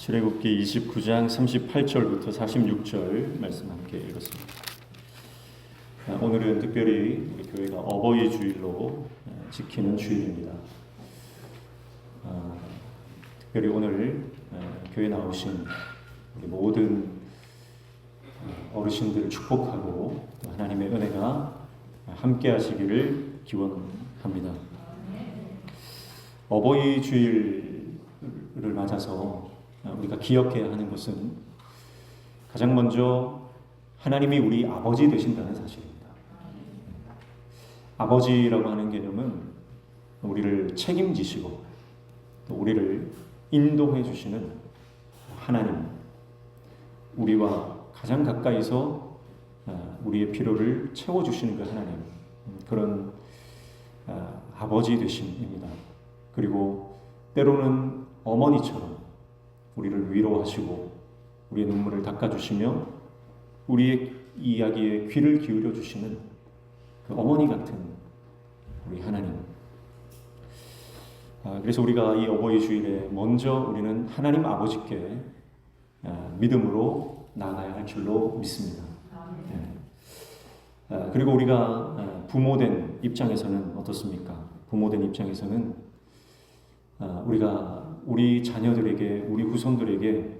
출애굽기 29장 38절부터 46절 말씀 함께 읽었습니다. 오늘은 특별히 우리 교회가 어버이 주일로 지키는 주일입니다. 특별히 오늘 교회 나오신 우리 모든 어르신들을 축복하고 하나님의 은혜가 함께 하시기를 기원합니다. 어버이 주일을 맞아서 우리가 기억해야 하는 것은 가장 먼저 하나님이 우리 아버지 되신다는 사실입니다. 아버지라고 하는 개념은 우리를 책임지시고 또 우리를 인도해 주시는 하나님, 우리와 가장 가까이서 우리의 필요를 채워주시는 그 하나님, 그런 아버지 되심입니다. 그리고 때로는 어머니처럼 우리를 위로하시고 우리의 눈물을 닦아주시며 우리의 이야기에 귀를 기울여 주시는 그 어머니 같은 우리 하나님. 그래서 우리가 이 어버이 주일에 먼저 우리는 하나님 아버지께 믿음으로 나아가야 할 줄로 믿습니다. 그리고 우리가 부모된 입장에서는 어떻습니까? 부모된 입장에서는 우리가 우리 자녀들에게, 우리 후손들에게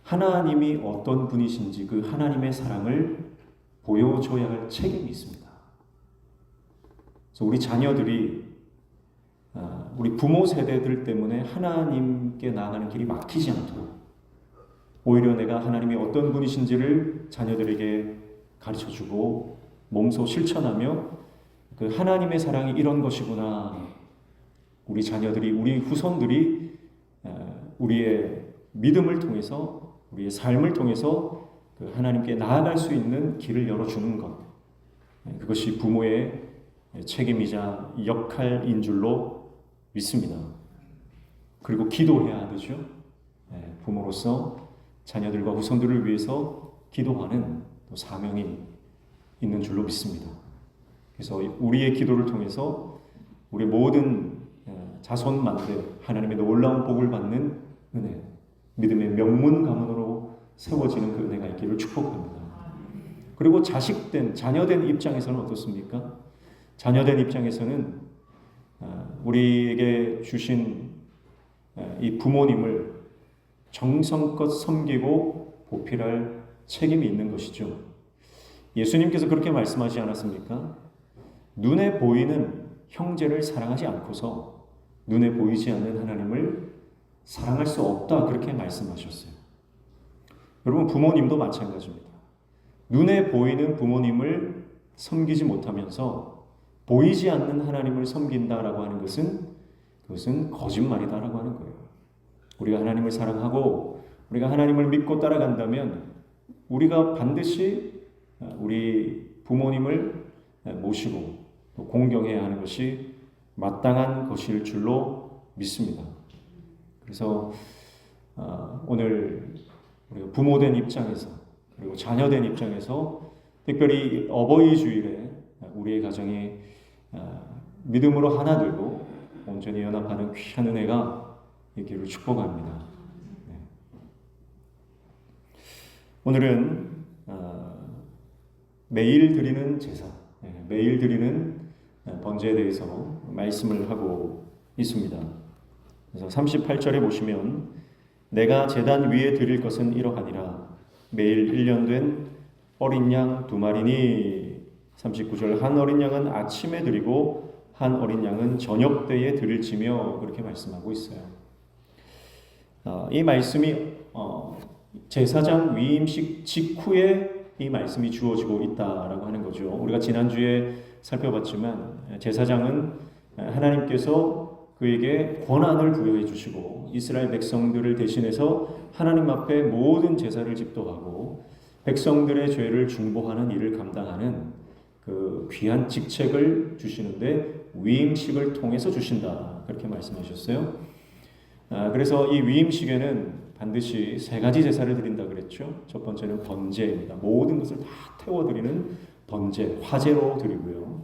하나님이 어떤 분이신지 그 하나님의 사랑을 보여줘야 할 책임이 있습니다. 그래서 우리 자녀들이 우리 부모 세대들 때문에 하나님께 나아가는 길이 막히지 않도록 오히려 내가 하나님이 어떤 분이신지를 자녀들에게 가르쳐주고 몸소 실천하며 그 하나님의 사랑이 이런 것이구나, 우리 자녀들이, 우리 후손들이 우리의 믿음을 통해서, 우리의 삶을 통해서 그 하나님께 나아갈 수 있는 길을 열어주는 것, 그것이 부모의 책임이자 역할인 줄로 믿습니다. 그리고 기도해야 되죠. 부모로서 자녀들과 후손들을 위해서 기도하는 또 사명이 있는 줄로 믿습니다. 그래서 우리의 기도를 통해서 우리 모든 자손만대 하나님의 놀라운 복을 받는 은혜, 믿음의 명문 가문으로 세워지는 그 은혜가 있기를 축복합니다. 그리고 자녀된 입장에서는 어떻습니까? 자녀된 입장에서는 우리에게 주신 이 부모님을 정성껏 섬기고 보필할 책임이 있는 것이죠. 예수님께서 그렇게 말씀하지 않았습니까? 눈에 보이는 형제를 사랑하지 않고서 눈에 보이지 않는 하나님을 사랑할 수 없다, 그렇게 말씀하셨어요. 여러분, 부모님도 마찬가지입니다. 눈에 보이는 부모님을 섬기지 못하면서 보이지 않는 하나님을 섬긴다라고 하는 것은 그것은 거짓말이다라고 하는 거예요. 우리가 하나님을 사랑하고 우리가 하나님을 믿고 따라간다면 우리가 반드시 우리 부모님을 모시고 공경해야 하는 것이 마땅한 것일 줄로 믿습니다. 그래서 오늘 우리가 부모된 입장에서 그리고 자녀된 입장에서 특별히 어버이 주일에 우리의 가정이 믿음으로 하나 되고 온전히 연합하는 귀한 은혜가 있기를 축복합니다. 오늘은 매일 드리는 제사, 매일 드리는 번제에 대해서 말씀을 하고 있습니다. 그래서 38절에 보시면 내가 제단 위에 드릴 것은 이러하니라 매일 1년 된 어린 양 2마리니 39절 한 어린 양은 아침에 드리고 한 어린 양은 저녁 때에 드릴지며 그렇게 말씀하고 있어요. 이 말씀이 제사장 위임식 직후에 이 말씀이 주어지고 있다라고 하는 거죠. 우리가 지난주에 살펴봤지만 제사장은 하나님께서 그에게 권한을 부여해 주시고 이스라엘 백성들을 대신해서 하나님 앞에 모든 제사를 집도하고 백성들의 죄를 중보하는 일을 감당하는 그 귀한 직책을 주시는데 위임식을 통해서 주신다, 그렇게 말씀하셨어요. 그래서 이 위임식에는 반드시 3가지 제사를 드린다 그랬죠. 첫 번째는 번제입니다. 모든 것을 다 태워드리는 번제, 화제로 드리고요.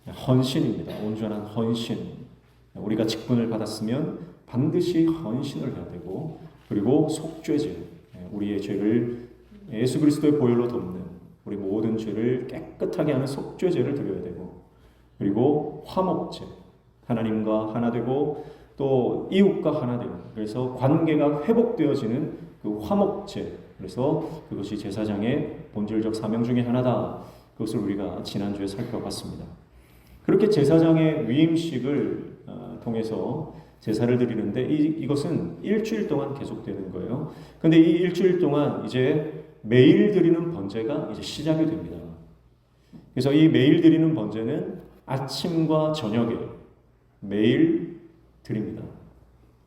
헌신입니다. 온전한 헌신. 우리가 직분을 받았으면 반드시 헌신을 해야 되고, 그리고 속죄제, 우리의 죄를 예수 그리스도의 보혈로 덮는 우리 모든 죄를 깨끗하게 하는 속죄제를 드려야 되고, 그리고 화목제, 하나님과 하나 되고 또 이웃과 하나 되고, 그래서 관계가 회복되어지는 그 화목제, 그래서 그것이 제사장의 본질적 사명 중에 하나다. 그것을 우리가 지난주에 살펴봤습니다. 그렇게 제사장의 위임식을 통해서 제사를 드리는데 이것은 일주일 동안 계속되는 거예요. 근데 이 일주일 동안 이제 매일 드리는 번제가 이제 시작이 됩니다. 그래서 이 매일 드리는 번제는 아침과 저녁에 매일 드립니다.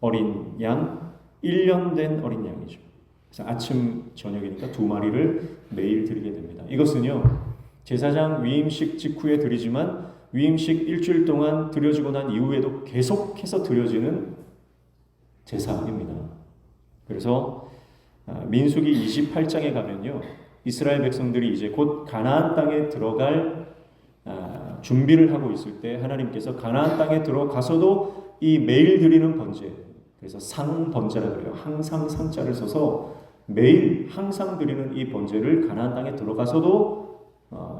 어린 양, 1년 된 어린 양이죠. 그래서 아침, 저녁이니까 2마리를 매일 드리게 됩니다. 이것은요, 제사장 위임식 직후에 드리지만 위임식 일주일 동안 드려지고 난 이후에도 계속해서 드려지는 제사입니다. 그래서 민수기 28장에 가면요, 이스라엘 백성들이 이제 곧 가나안 땅에 들어갈 준비를 하고 있을 때 하나님께서 가나안 땅에 들어가서도 이 매일 드리는 번제, 그래서 상번제라고 그래요. 항상 상자를 써서 매일 항상 드리는 이 번제를 가나안 땅에 들어가서도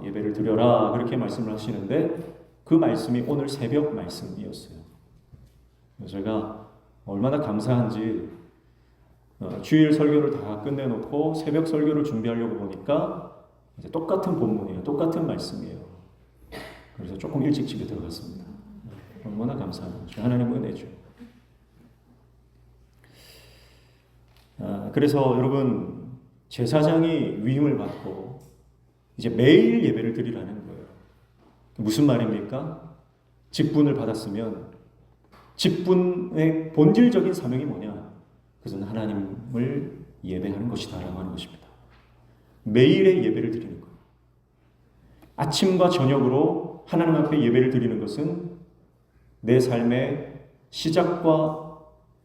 예배를 드려라, 그렇게 말씀을 하시는데 그 말씀이 오늘 새벽 말씀이었어요. 제가 얼마나 감사한지 주일 설교를 다 끝내놓고 새벽 설교를 준비하려고 보니까 이제 똑같은 본문이에요. 똑같은 말씀이에요. 그래서 조금 일찍 집에 들어갔습니다. 얼마나 감사한지, 하나님의 은혜죠. 그래서 여러분, 제사장이 위임을 받고 이제 매일 예배를 드리라는 거예요. 무슨 말입니까? 직분을 받았으면 직분의 본질적인 사명이 뭐냐? 그것은 하나님을 예배하는 것이다라고 하는 것입니다. 매일의 예배를 드리는 거예요. 아침과 저녁으로 하나님 앞에 예배를 드리는 것은 내 삶의 시작과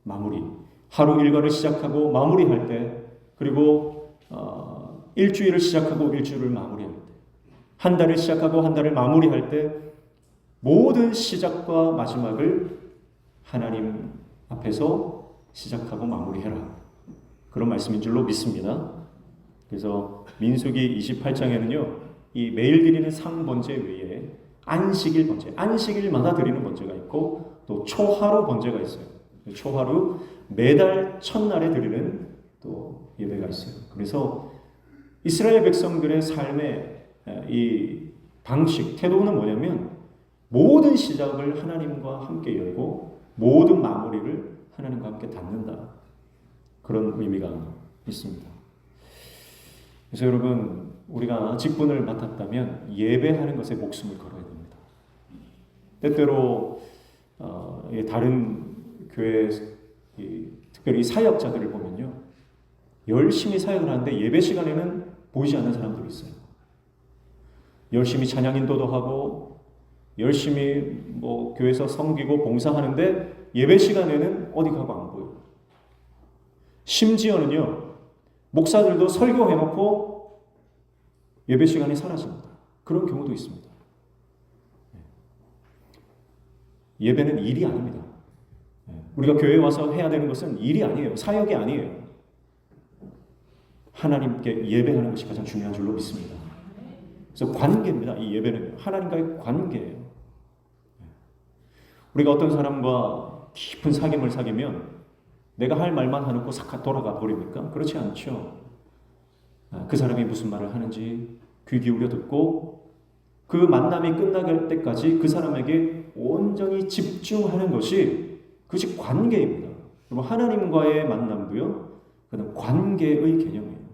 마무리, 하루 일과를 시작하고 마무리할 때, 그리고 일주일을 시작하고 일주일을 마무리할 때, 한 달을 시작하고 한 달을 마무리할 때, 모든 시작과 마지막을 하나님 앞에서 시작하고 마무리해라. 그런 말씀인 줄로 믿습니다. 그래서 민수기 28장에는요, 이 매일 드리는 상번제 외에 안식일 번제, 안식일마다 드리는 번제가 있고 또 초하루 번제가 있어요. 초하루, 매달 첫날에 드리는 또 예배가 있어요. 그래서 이스라엘 백성들의 삶의 이 방식, 태도는 뭐냐면 모든 시작을 하나님과 함께 열고 모든 마무리를 하나님과 함께 닫는다. 그런 의미가 있습니다. 그래서 여러분, 우리가 직분을 맡았다면 예배하는 것에 목숨을 걸어야 됩니다. 때때로 다른 교회, 특별히 사역자들을 보면요, 열심히 사역을 하는데 예배 시간에는 보이지 않는 사람들이 있어요. 열심히 찬양 인도도 하고 열심히 교회에서 섬기고 봉사하는데 예배 시간에는 어디 가고 안 보여요. 심지어는요, 목사들도 설교해놓고 예배 시간이 사라집니다. 그런 경우도 있습니다. 예배는 일이 아닙니다. 우리가 교회에 와서 해야 되는 것은 일이 아니에요. 사역이 아니에요. 하나님께 예배하는 것이 가장 중요한 줄로 믿습니다. 그래서 관계입니다. 이 예배는 하나님과의 관계예요. 우리가 어떤 사람과 깊은 사귐을 사귀면 내가 할 말만 해놓고 싹 돌아가 버립니까? 그렇지 않죠. 그 사람이 무슨 말을 하는지 귀 기울여 듣고 그 만남이 끝날 때까지 그 사람에게 온전히 집중하는 것이, 그것이 관계입니다. 그리고 하나님과의 만남도요, 그는 관계의 개념이에요.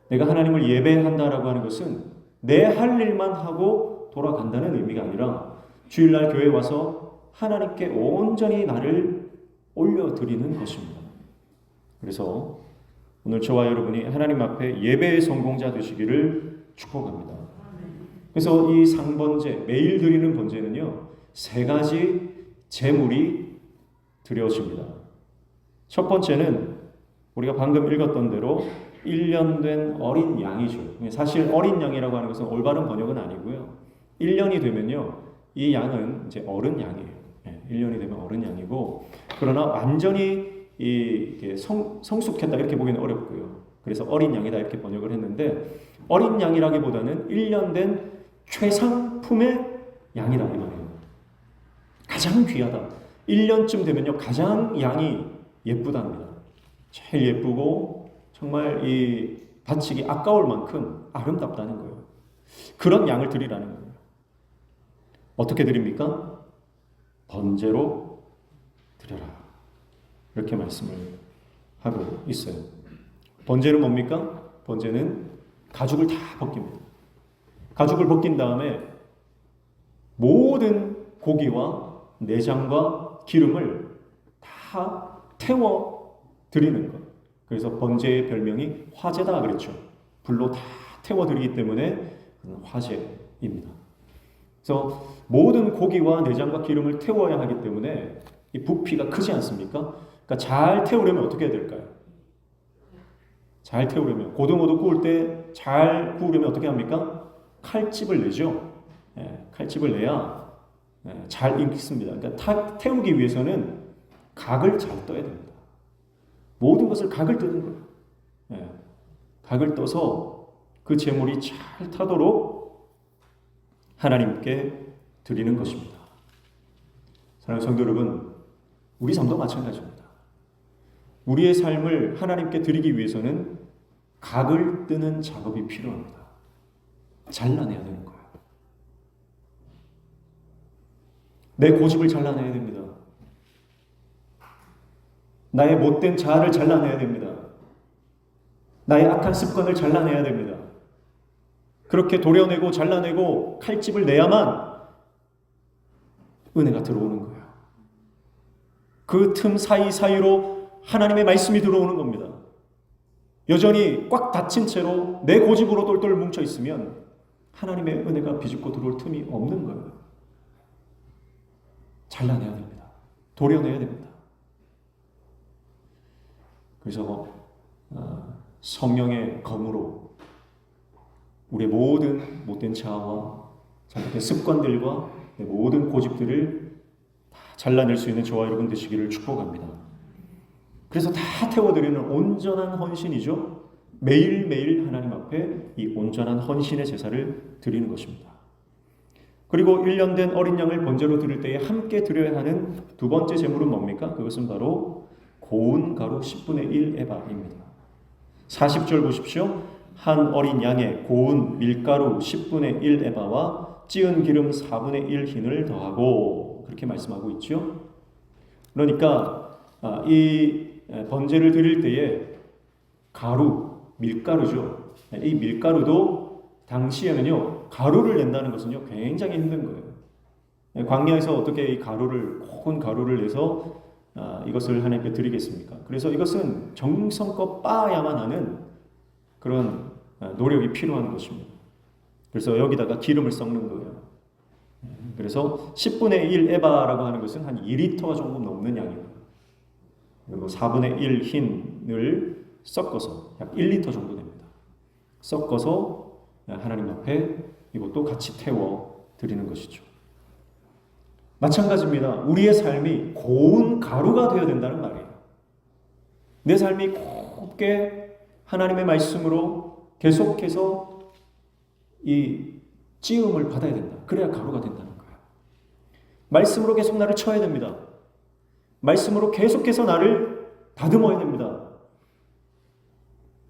내가 하나님을 예배한다라고 하는 것은 내 할 일만 하고 돌아간다는 의미가 아니라 주일날 교회에 와서 하나님께 온전히 나를 올려드리는 것입니다. 그래서 오늘 저와 여러분이 하나님 앞에 예배의 성공자 되시기를 축복합니다. 그래서 이 상번제, 매일 드리는 번제는요, 3가지 제물이 드려집니다. 첫 번째는 우리가 방금 읽었던 대로 1년 된 어린 양이죠. 사실 어린 양이라고 하는 것은 올바른 번역은 아니고요. 1년이 되면요, 이 양은 이제 어른 양이에요. 1년이 되면 어른 양이고, 그러나 완전히 이게 성숙했다 이렇게 보기는 어렵고요. 그래서 어린 양이다 이렇게 번역을 했는데, 어린 양이라기보다는 1년 된 최상품의 양이다 이 말이에요. 가장 귀하다. 1년쯤 되면요 가장 양이 예쁘답니다. 제일 예쁘고 정말 이 바치기 아까울 만큼 아름답다는 거예요. 그런 양을 드리라는 거예요. 어떻게 드립니까? 번제로 드려라. 이렇게 말씀을 하고 있어요. 번제는 뭡니까? 번제는 가죽을 다 벗깁니다. 가죽을 벗긴 다음에 모든 고기와 내장과 기름을 다 태워 드리는 것. 그래서 번제의 별명이 화제다 그랬죠. 불로 다 태워 드리기 때문에 화제입니다. 그래서 모든 고기와 내장과 기름을 태워야 하기 때문에 이 부피가 크지 않습니까? 그러니까 잘 태우려면 어떻게 해야 될까요? 잘 태우려면, 고등어도 구울 때 잘 구우려면 어떻게 합니까? 칼집을 내죠. 칼집을 내야 잘 익습니다. 그러니까 태우기 위해서는 각을 잘 떠야 됩니다. 모든 것을 각을 뜨는 거예요. 각을 떠서 그 제물이 잘 타도록 하나님께 드리는 것입니다. 사랑하는 성도 여러분, 우리 삶도 마찬가지입니다. 우리의 삶을 하나님께 드리기 위해서는 각을 뜨는 작업이 필요합니다. 잘라내야 되는 거예요. 내 고집을 잘라내야 됩니다. 나의 못된 자아를 잘라내야 됩니다. 나의 악한 습관을 잘라내야 됩니다. 그렇게 도려내고 잘라내고 칼집을 내야만 은혜가 들어오는 거예요. 그 틈 사이사이로 하나님의 말씀이 들어오는 겁니다. 여전히 꽉 닫힌 채로 내 고집으로 똘똘 뭉쳐 있으면 하나님의 은혜가 비집고 들어올 틈이 없는 거예요. 잘라내야 됩니다. 도려내야 됩니다. 그래서 성령의 검으로 우리의 모든 못된 자아와 잘못된 습관들과 모든 고집들을 다 잘라낼 수 있는 저와 여러분 되시기를 축복합니다. 그래서 다 태워드리는 온전한 헌신이죠. 매일매일 하나님 앞에 이 온전한 헌신의 제사를 드리는 것입니다. 그리고 1년 된 어린 양을 번제로 드릴 때에 함께 드려야 하는 두 번째 제물은 뭡니까? 그것은 바로 고운 가루 10분의 1 에바입니다. 40절 보십시오. 한 어린 양에 고운 밀가루 10분의 1 에바와 찌은 기름 4분의 1 흰을 더하고, 그렇게 말씀하고 있죠. 그러니까 이 번제를 드릴 때에 가루, 밀가루죠. 이 밀가루도 당시에는요, 가루를 낸다는 것은요, 굉장히 힘든 거예요. 광야에서 어떻게 이 가루를, 고운 가루를 내서 이것을 하나님께 드리겠습니까? 그래서 이것은 정성껏 빻아야만 하는 그런 노력이 필요한 것입니다. 그래서 여기다가 기름을 섞는 거예요. 그래서 10분의 1 에바라고 하는 것은 한 2리터가 조금 넘는 양이에요. 그리고 4분의 1 흰을 섞어서 약 1리터 정도 됩니다. 섞어서 하나님 앞에 이것도 같이 태워 드리는 것이죠. 마찬가지입니다. 우리의 삶이 고운 가루가 되어야 된다는 말이에요. 내 삶이 곱게 하나님의 말씀으로 계속해서 이 찌음을 받아야 된다. 그래야 가루가 된다는 거예요. 말씀으로 계속 나를 쳐야 됩니다. 말씀으로 계속해서 나를 다듬어야 됩니다.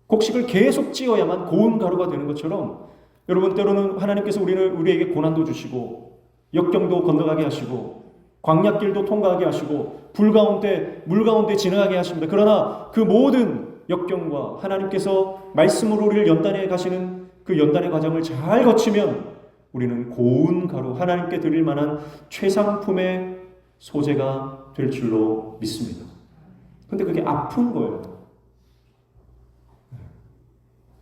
곡식을 계속 찌어야만 고운 가루가 되는 것처럼, 여러분, 때로는 하나님께서 우리에게 고난도 주시고 역경도 건너가게 하시고 광야길도 통과하게 하시고 물 가운데 지나가게 하십니다. 그러나 그 모든 역경과 하나님께서 말씀으로 우리를 연단해 가시는 그 연단의 과정을 잘 거치면 우리는 고운 가루, 하나님께 드릴 만한 최상품의 소재가 될 줄로 믿습니다. 근데 그게 아픈 거예요.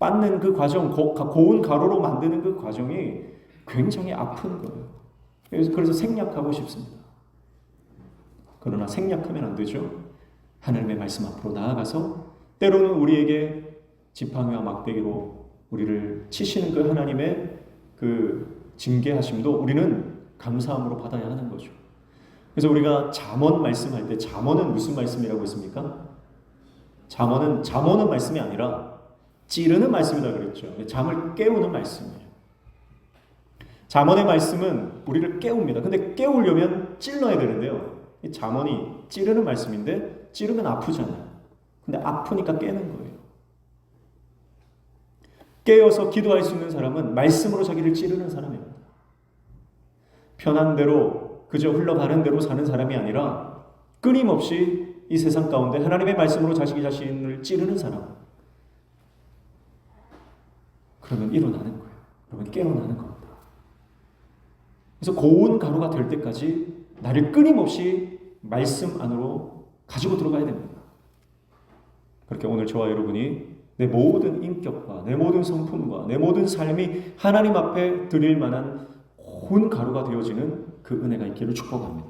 빻는 그 과정, 고운 가루로 만드는 그 과정이 굉장히 아픈 거예요. 그래서 생략하고 싶습니다. 그러나 생략하면 안 되죠. 하나님의 말씀 앞으로 나아가서 때로는 우리에게 지팡이와 막대기로 우리를 치시는 그 하나님의 그 징계하심도 우리는 감사함으로 받아야 하는 거죠. 그래서 우리가 잠언 말씀할 때 잠언은 무슨 말씀이라고 했습니까? 잠언은 말씀이 아니라 찌르는 말씀이다 그랬죠. 잠을 깨우는 말씀이에요. 잠언의 말씀은 우리를 깨웁니다. 근데 깨우려면 찔러야 되는데요. 이 잠언이 찌르는 말씀인데 찌르면 아프잖아요. 근데 아프니까 깨는 거예요. 깨어서 기도할 수 있는 사람은 말씀으로 자기를 찌르는 사람입니다. 편한 대로 그저 흘러가는 대로 사는 사람이 아니라 끊임없이 이 세상 가운데 하나님의 말씀으로 자기 자신을 찌르는 사람. 그러면 일어나는 거예요. 그러면 깨어나는 겁니다. 그래서 고운 가루가 될 때까지 나를 끊임없이 말씀 안으로 가지고 들어가야 됩니다. 그렇게 오늘 저와 여러분이 내 모든 인격과 내 모든 성품과 내 모든 삶이 하나님 앞에 드릴 만한 고운 가루가 되어지는 그 은혜가 있기를 축복합니다.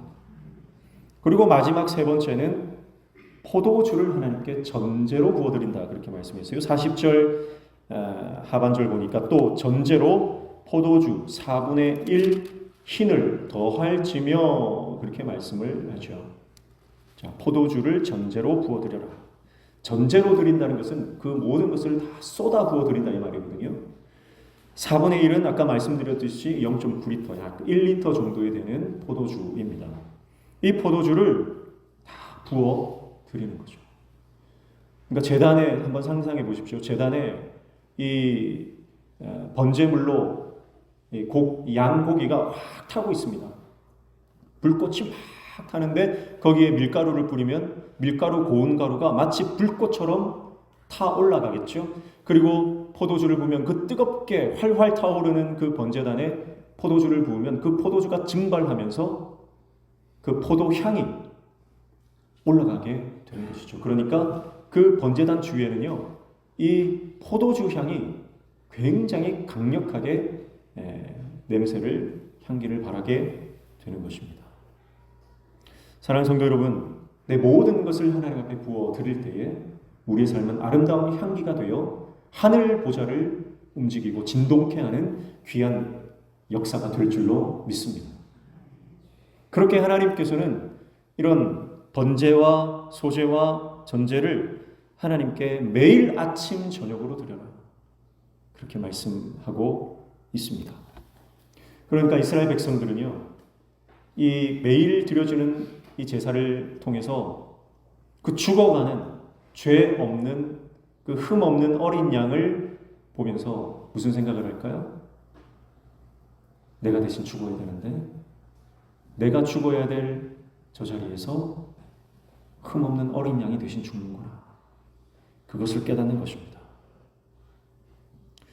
그리고 마지막 세 번째는 포도주를 하나님께 전제로 부어드린다 그렇게 말씀했어요. 40절 하반절 보니까 또 전제로 포도주 4분의 1 흰을 더할지며 그렇게 말씀을 하죠. 자, 포도주를 전제로 부어드려라. 전제로 드린다는 것은 그 모든 것을 다 쏟아 부어드린다 이 말이거든요. 4분의 1은 아까 말씀드렸듯이 0.9리터, 약 1리터 정도에 되는 포도주입니다. 이 포도주를 다 부어드리는 거죠. 그러니까 제단에 한번 상상해 보십시오. 제단에 이 번제물로 양고기가 확 타고 있습니다. 불꽃이 막 타는데 거기에 밀가루를 뿌리면 밀가루 고운 가루가 마치 불꽃처럼 타 올라가겠죠. 그리고 포도주를 부으면 그 뜨겁게 활활 타오르는 그 번제단에 포도주를 부으면 그 포도주가 증발하면서 그 포도 향이 올라가게 되는 것이죠. 그러니까 그 번제단 주위에는요, 이 포도주 향이 굉장히 강력하게 냄새를, 향기를 발하게 되는 것입니다. 사랑하는 성도 여러분, 내 모든 것을 하나님 앞에 부어 드릴 때에 우리의 삶은 아름다운 향기가 되어 하늘 보좌를 움직이고 진동케 하는 귀한 역사가 될 줄로 믿습니다. 그렇게 하나님께서는 이런 번제와 소제와 전제를 하나님께 매일 아침 저녁으로 드려라 그렇게 말씀하고 있습니다. 그러니까 이스라엘 백성들은요, 이 매일 드려지는 이 제사를 통해서 그 죽어가는 죄 없는 그 흠 없는 어린 양을 보면서 무슨 생각을 할까요? 내가 대신 죽어야 되는데 내가 죽어야 될 저 자리에서 흠 없는 어린 양이 대신 죽는구나. 그것을 깨닫는 것입니다.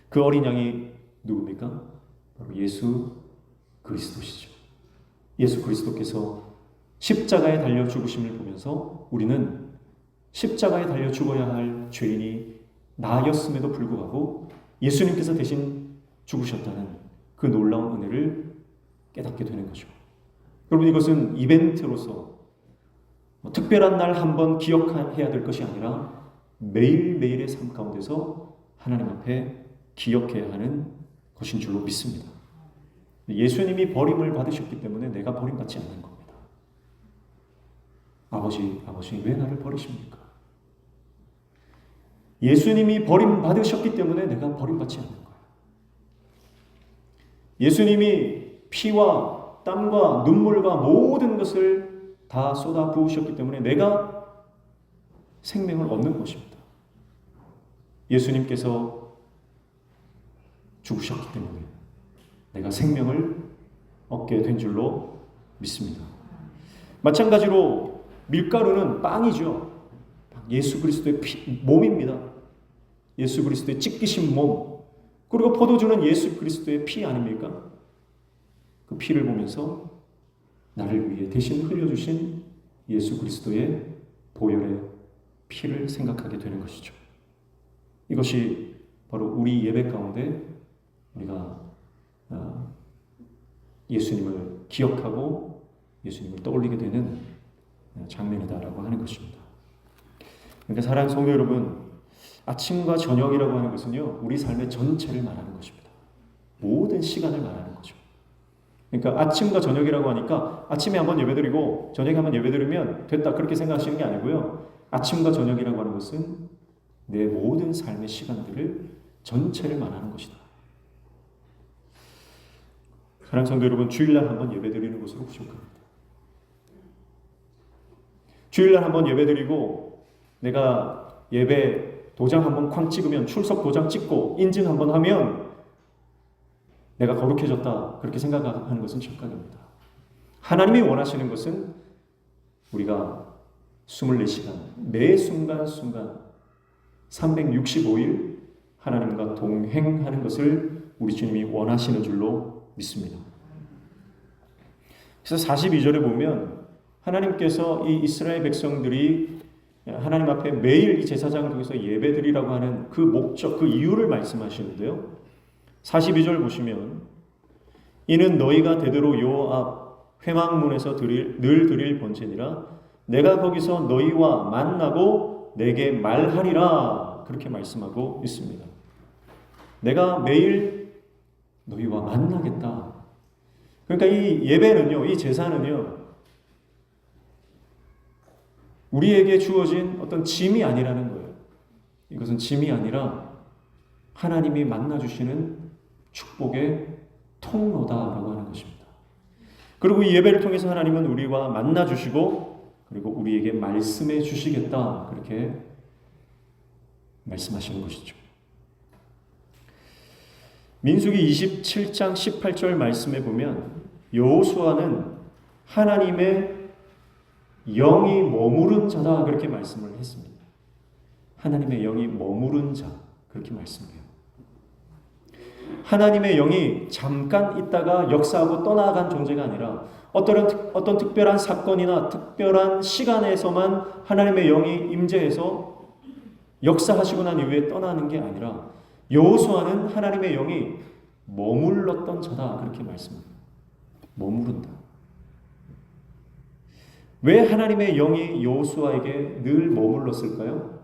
그 어린 양이 누굽니까? 바로 예수 그리스도시죠. 예수 그리스도께서 십자가에 달려 죽으심을 보면서 우리는 십자가에 달려 죽어야 할 죄인이 나였음에도 불구하고 예수님께서 대신 죽으셨다는 그 놀라운 은혜를 깨닫게 되는 거죠. 여러분, 이것은 이벤트로서 특별한 날 한 번 기억해야 될 것이 아니라 매일매일의 삶 가운데서 하나님 앞에 기억해야 하는 것인 줄로 믿습니다. 예수님이 버림을 받으셨기 때문에 내가 버림받지 않는 겁니다. 아버지 왜 나를 버리십니까? 예수님이 버림받으셨기 때문에 내가 버림받지 않는 거예요. 예수님이 피와 땀과 눈물과 모든 것을 다 쏟아 부으셨기 때문에 내가 생명을 얻는 것입니다. 예수님께서 죽으셨기 때문에 내가 생명을 얻게 된 줄로 믿습니다. 마찬가지로 밀가루는 빵이죠. 예수 그리스도의 몸입니다. 예수 그리스도의 찢기신 몸. 그리고 포도주는 예수 그리스도의 피 아닙니까? 그 피를 보면서 나를 위해 대신 흘려주신 예수 그리스도의 보혈의 피를 생각하게 되는 것이죠. 이것이 바로 우리 예배 가운데 우리가 예수님을 기억하고 예수님을 떠올리게 되는 장면이다라고 하는 것입니다. 그러니까 사랑하는 성도 여러분, 아침과 저녁이라고 하는 것은요, 우리 삶의 전체를 말하는 것입니다. 모든 시간을 말하는 거죠. 그러니까 아침과 저녁이라고 하니까 아침에 한번 예배드리고 저녁에 한번 예배드리면 됐다 그렇게 생각하시는 게 아니고요. 아침과 저녁이라고 하는 것은 내 모든 삶의 시간들을 전체를 말하는 것이다. 사랑하는 성도 여러분, 주일날 한번 예배드리는 것으로 부족합니다. 주일날 한번 예배드리고 내가 예배 도장 한번 쾅 찍으면 출석 도장 찍고 인증 한번 하면 내가 거룩해졌다 그렇게 생각하는 것은 착각입니다. 하나님이 원하시는 것은 우리가 24시간 매 순간순간 365일 하나님과 동행하는 것을 우리 주님이 원하시는 줄로 믿습니다. 그래서 42절에 보면 하나님께서 이 이스라엘 백성들이 하나님 앞에 매일 이 제사장을 통해서 예배드리라고 하는 그 목적, 그 이유를 말씀하시는데요. 42절 보시면 이는 너희가 대대로 여호와 앞 회막문에서 늘 드릴 번제니라 내가 거기서 너희와 만나고 내게 말하리라 그렇게 말씀하고 있습니다. 내가 매일 너희와 만나겠다. 그러니까 이 예배는요, 이 제사는요, 우리에게 주어진 어떤 짐이 아니라는 거예요. 이것은 짐이 아니라 하나님이 만나주시는 축복의 통로다라고 하는 것입니다. 그리고 이 예배를 통해서 하나님은 우리와 만나주시고 그리고 우리에게 말씀해 주시겠다 그렇게 말씀하시는 것이죠. 민수기 27장 18절 말씀에 보면 여호수아는 하나님의 영이 머무른 자다 그렇게 말씀을 했습니다. 하나님의 영이 머무른 자 그렇게 말씀해요. 하나님의 영이 잠깐 있다가 역사하고 떠나간 존재가 아니라 어떤 특별한 사건이나 특별한 시간에서만 하나님의 영이 임재해서 역사하시고 난 이후에 떠나는 게 아니라 여호수아는 하나님의 영이 머물렀던 자다 그렇게 말씀합니다. 머무른다. 왜 하나님의 영이 여호수아에게 늘 머물렀을까요?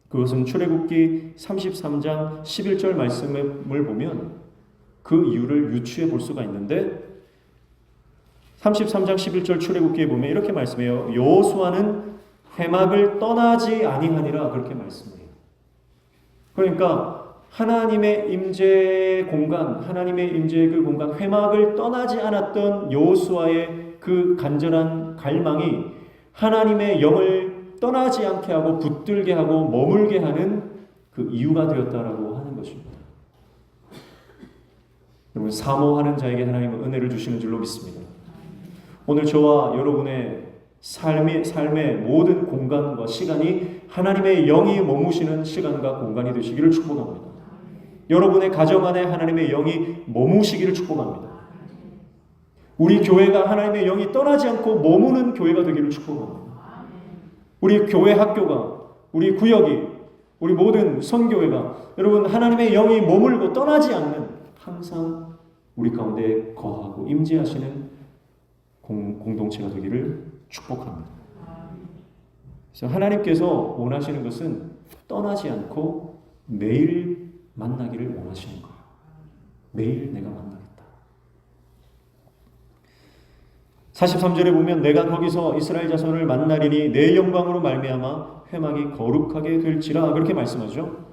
그것은 출애굽기 33장 11절 말씀을 보면 그 이유를 유추해 볼 수가 있는데 33장 11절 출애굽기에 보면 이렇게 말씀해요. 여호수아는 회막을 떠나지 아니하니라 그렇게 말씀해요. 그러니까 하나님의 임재 공간, 하나님의 임재의 그 공간, 회막을 떠나지 않았던 여호수아의 그 간절한 갈망이 하나님의 영을 떠나지 않게 하고 붙들게 하고 머물게 하는 그 이유가 되었다라고 하는 것입니다. 여러분, 사모하는 자에게 하나님은 은혜를 주시는 줄로 믿습니다. 오늘 저와 여러분의 삶의 모든 공간과 시간이 하나님의 영이 머무시는 시간과 공간이 되시기를 축복합니다. 여러분의 가정 안에 하나님의 영이 머무시기를 축복합니다. 우리 교회가 하나님의 영이 떠나지 않고 머무는 교회가 되기를 축복합니다. 우리 교회 학교가, 우리 구역이, 우리 모든 선교회가 여러분 하나님의 영이 머물고 떠나지 않는 항상 우리 가운데 거하고 임재하시는 공동체가 되기를 축복합니다. 그래서 하나님께서 원하시는 것은 떠나지 않고 매일 만나기를 원하시는 거예요. 매일 내가 만나겠다. 43절에 보면 내가 거기서 이스라엘 자손을 만나리니 내 영광으로 말미암아 회막이 거룩하게 될지라 그렇게 말씀하죠.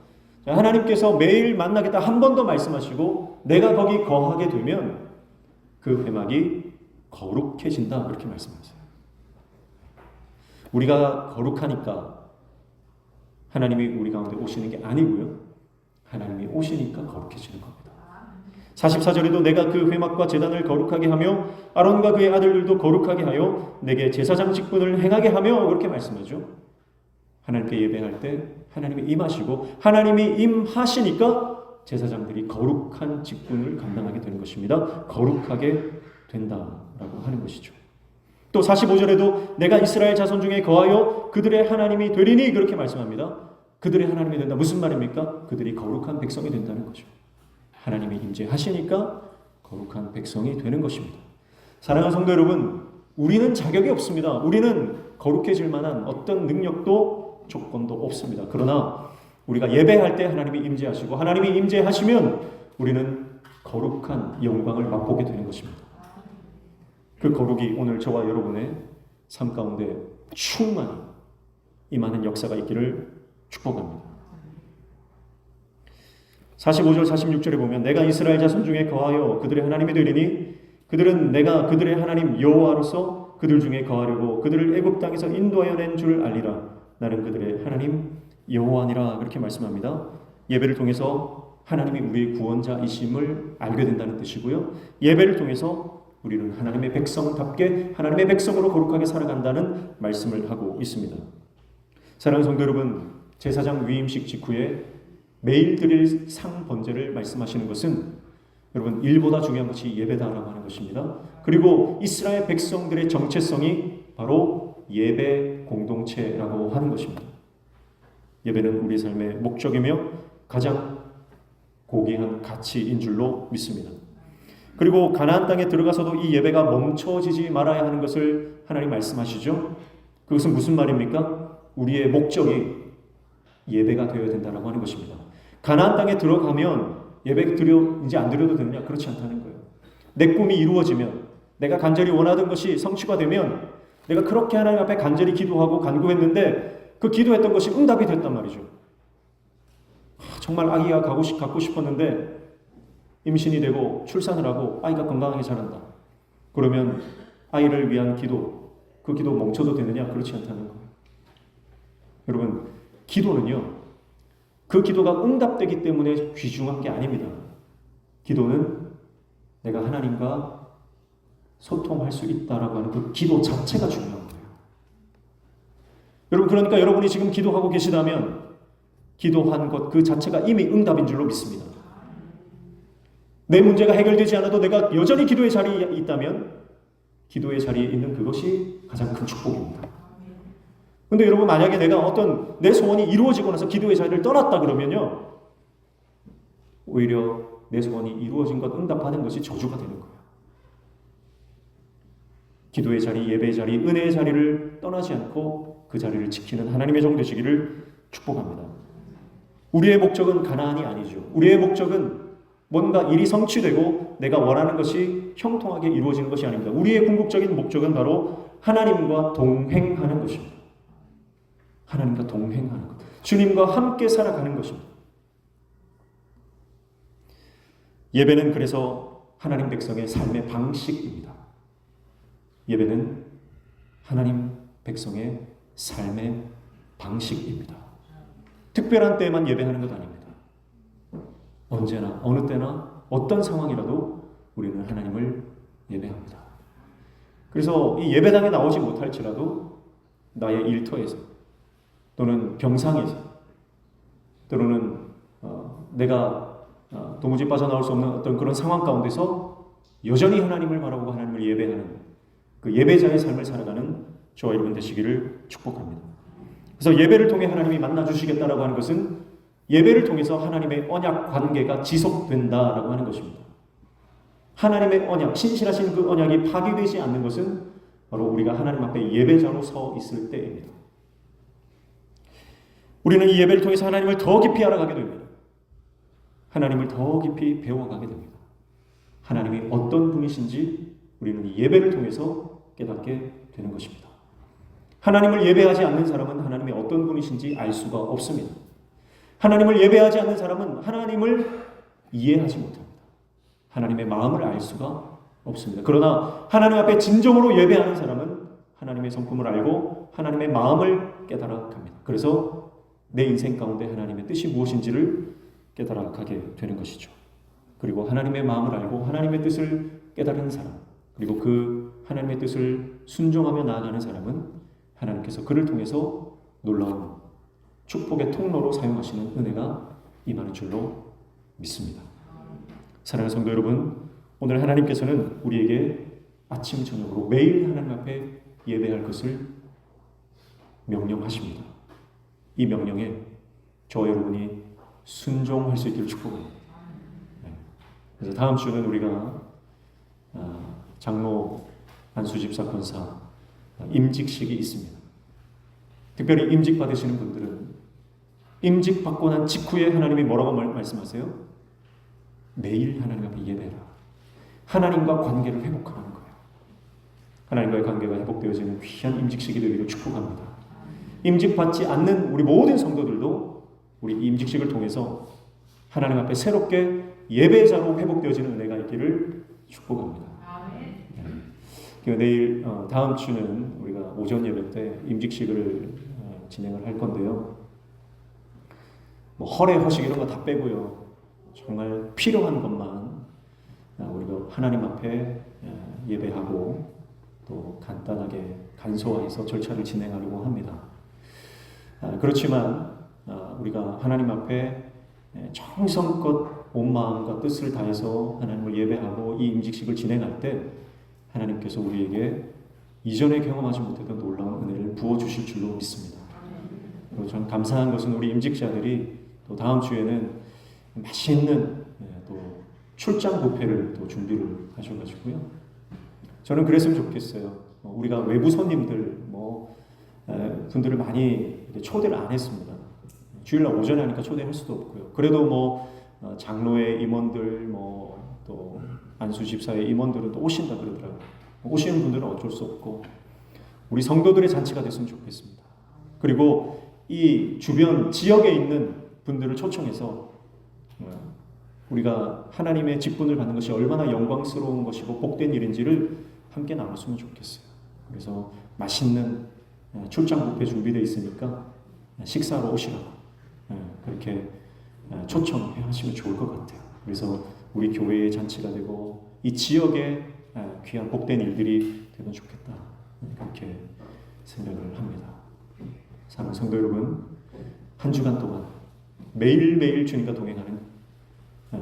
하나님께서 매일 만나겠다 한 번 더 말씀하시고 내가 거기 거하게 되면 그 회막이 거룩해진다 그렇게 말씀하세요. 우리가 거룩하니까 하나님이 우리 가운데 오시는 게 아니고요. 하나님이 오시니까 거룩해지는 겁니다. 44절에도 내가 그 회막과 제단을 거룩하게 하며 아론과 그의 아들들도 거룩하게 하여 내게 제사장 직분을 행하게 하며 그렇게 말씀하죠. 하나님께 예배할 때 하나님이 임하시고 하나님이 임하시니까 제사장들이 거룩한 직분을 감당하게 되는 것입니다. 거룩하게 된다라고 하는 것이죠. 또 45절에도 내가 이스라엘 자손 중에 거하여 그들의 하나님이 되리니 그렇게 말씀합니다. 그들의 하나님이 된다. 무슨 말입니까? 그들이 거룩한 백성이 된다는 거죠. 하나님이 임재하시니까 거룩한 백성이 되는 것입니다. 사랑하는 성도 여러분, 우리는 자격이 없습니다. 우리는 거룩해질 만한 어떤 능력도 조건도 없습니다. 그러나 우리가 예배할 때 하나님이 임재하시고 하나님이 임재하시면 우리는 거룩한 영광을 맛보게 되는 것입니다. 그 거룩이 오늘 저와 여러분의 삶 가운데 충만히 임하는 역사가 있기를 축복합니다. 45절 46절에 보면 내가 이스라엘 자손 중에 거하여 그들의 하나님이 되리니 그들은 내가 그들의 하나님 여호와로서 그들 중에 거하려고 그들을 애굽 땅에서 인도하여 낸 줄 알리라. 나는 그들의 하나님 여호와니라. 그렇게 말씀합니다. 예배를 통해서 하나님이 우리의 구원자이심을 알게 된다는 뜻이고요. 예배를 통해서 우리는 하나님의 백성답게 하나님의 백성으로 거룩하게 살아간다는 말씀을 하고 있습니다. 사랑하는 성도 여러분, 제사장 위임식 직후에 매일 드릴 상 번제를 말씀하시는 것은 여러분 일보다 중요한 것이 예배다라고 하는 것입니다. 그리고 이스라엘 백성들의 정체성이 바로 예배 공동체라고 하는 것입니다. 예배는 우리 삶의 목적이며 가장 고귀한 가치인 줄로 믿습니다. 그리고 가나안 땅에 들어가서도 이 예배가 멈춰지지 말아야 하는 것을 하나님 말씀하시죠. 그것은 무슨 말입니까? 우리의 목적이 예배가 되어야 된다라고 하는 것입니다. 가나안 땅에 들어가면 예배 이제 안 드려도 되느냐? 그렇지 않다는 거예요. 내 꿈이 이루어지면, 내가 간절히 원하던 것이 성취가 되면, 내가 그렇게 하나님 앞에 간절히 기도하고 간구했는데 그 기도했던 것이 응답이 됐단 말이죠. 정말 아기가 갖고 싶었는데 임신이 되고 출산을 하고 아이가 건강하게 자란다. 그러면 아이를 위한 기도, 그 기도 멈춰도 되느냐? 그렇지 않다는 거예요. 여러분, 기도는요, 그 기도가 응답되기 때문에 귀중한 게 아닙니다. 기도는 내가 하나님과 소통할 수 있다라고 하는 그 기도 자체가 중요한 거예요. 여러분, 그러니까 여러분이 지금 기도하고 계시다면 기도한 것 그 자체가 이미 응답인 줄로 믿습니다. 내 문제가 해결되지 않아도 내가 여전히 기도의 자리에 있다면 기도의 자리에 있는 그것이 가장 큰 축복입니다. 근데 여러분, 만약에 내가 어떤 내 소원이 이루어지고 나서 기도의 자리를 떠났다 그러면요, 오히려 내 소원이 이루어진 것 응답하는 것이 저주가 되는 거예요. 기도의 자리, 예배의 자리, 은혜의 자리를 떠나지 않고 그 자리를 지키는 하나님의 종 되시기를 축복합니다. 우리의 목적은 가나안이 아니죠. 우리의 목적은 뭔가 일이 성취되고 내가 원하는 것이 형통하게 이루어지는 것이 아닙니다. 우리의 궁극적인 목적은 바로 하나님과 동행하는 것입니다. 하나님과 동행하는 것, 주님과 함께 살아가는 것입니다. 예배는 그래서 하나님 백성의 삶의 방식입니다. 예배는 하나님 백성의 삶의 방식입니다. 특별한 때에만 예배하는 것 아닙니다. 언제나 어느 때나 어떤 상황이라도 우리는 하나님을 예배합니다. 그래서 이 예배당에 나오지 못할지라도 나의 일터에서 또는 병상에서 또는 내가 도무지 빠져나올 수 없는 어떤 그런 상황 가운데서 여전히 하나님을 바라보고 하나님을 예배하는 그 예배자의 삶을 살아가는 저와 여러분 되시기를 축복합니다. 그래서 예배를 통해 하나님이 만나주시겠다라고 하는 것은 예배를 통해서 하나님의 언약 관계가 지속된다라고 하는 것입니다. 하나님의 언약, 신실하신 그 언약이 파괴되지 않는 것은 바로 우리가 하나님 앞에 예배자로 서 있을 때입니다. 우리는 이 예배를 통해서 하나님을 더 깊이 알아가게 됩니다. 하나님을 더 깊이 배워가게 됩니다. 하나님이 어떤 분이신지 우리는 이 예배를 통해서 깨닫게 되는 것입니다. 하나님을 예배하지 않는 사람은 하나님이 어떤 분이신지 알 수가 없습니다. 하나님을 예배하지 않는 사람은 하나님을 이해하지 못합니다. 하나님의 마음을 알 수가 없습니다. 그러나 하나님 앞에 진정으로 예배하는 사람은 하나님의 성품을 알고 하나님의 마음을 깨달아 갑니다. 그래서 내 인생 가운데 하나님의 뜻이 무엇인지를 깨달아 가게 되는 것이죠. 그리고 하나님의 마음을 알고 하나님의 뜻을 깨달은 사람, 그리고 그 하나님의 뜻을 순종하며 나아가는 사람은 하나님께서 그를 통해서 놀라운 축복의 통로로 사용하시는 은혜가 임하는 줄로 믿습니다. 사랑하는 성도 여러분, 오늘 하나님께서는 우리에게 아침 저녁으로 매일 하나님 앞에 예배할 것을 명령하십니다. 이 명령에 저와 여러분이 순종할 수 있기를 축복합니다. 그래서 다음 주는 우리가 장로 안수집사 권사 임직식이 있습니다. 특별히 임직 받으시는 분들은 임직 받고 난 직후에 하나님이 뭐라고 말씀하세요? 매일 하나님 앞에 예배라. 하나님과 관계를 회복하는 거예요. 하나님과의 관계가 회복되어지는 귀한 임직식이 되기를 축복합니다. 임직받지 않는 우리 모든 성도들도 우리 임직식을 통해서 하나님 앞에 새롭게 예배자로 회복되어지는 은혜가 있기를 축복합니다. 내일 다음 주는 우리가 오전 예배 때 임직식을 진행을 할 건데요. 뭐 허례 허식 이런 거 다 빼고요. 정말 필요한 것만 우리가 하나님 앞에 예배하고 또 간단하게 간소화해서 절차를 진행하려고 합니다. 그렇지만 우리가 하나님 앞에 정성껏 온 마음과 뜻을 다해서 하나님을 예배하고 이 임직식을 진행할 때 하나님께서 우리에게 이전에 경험하지 못했던 놀라운 은혜를 부어주실 줄로 믿습니다. 그리고 저는 감사한 것은 우리 임직자들이 또 다음 주에는 맛있는 또 출장 뷔페를 또 준비를 하셔가지고요. 저는 그랬으면 좋겠어요. 우리가 외부 손님들 분들을 많이 초대를 안 했습니다. 주일날 오전에 하니까 초대할 수도 없고요. 그래도 장로의 임원들 또 안수 집사의 임원들은 또 오신다 그러더라고요. 오시는 분들은 어쩔 수 없고 우리 성도들의 잔치가 됐으면 좋겠습니다. 그리고 이 주변 지역에 있는 분들을 초청해서 우리가 하나님의 직분을 받는 것이 얼마나 영광스러운 것이고 복된 일인지를 함께 나눴으면 좋겠어요. 그래서 맛있는 출장 뷔페 준비되어 있으니까 식사로 오시라고 그렇게 초청해 하시면 좋을 것 같아요. 그래서 우리 교회의 잔치가 되고 이 지역의 귀한 복된 일들이 되면 좋겠다. 그렇게 생각을 합니다. 사랑하는 성도 여러분, 한 주간 동안 매일매일 주님과 동행하는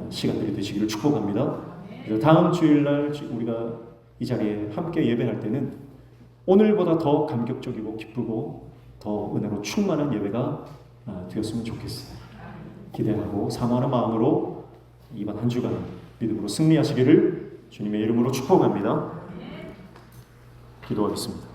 시간들이 되시기를 축복합니다. 그래서 다음 주일날 우리가 이 자리에 함께 예배할 때는 오늘보다 더 감격적이고 기쁘고 더 은혜로 충만한 예배가 되었으면 좋겠어요. 기대하고 사모하는 마음으로 이번 한 주간 믿음으로 승리하시기를 주님의 이름으로 축복합니다. 기도하겠습니다.